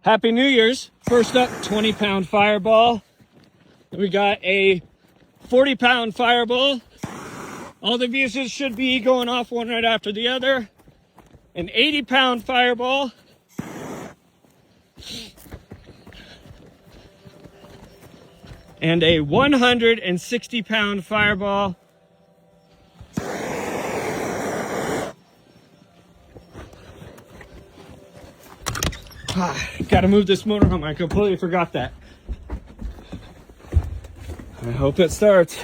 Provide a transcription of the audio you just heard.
Happy New Year's. First up, 20-pound fireball. We got a 40-pound fireball. All the fuses should be going off one right after the other. An 80-pound fireball. And a 160-pound fireball. Gotta move this motorhome. I completely forgot that. I hope it starts.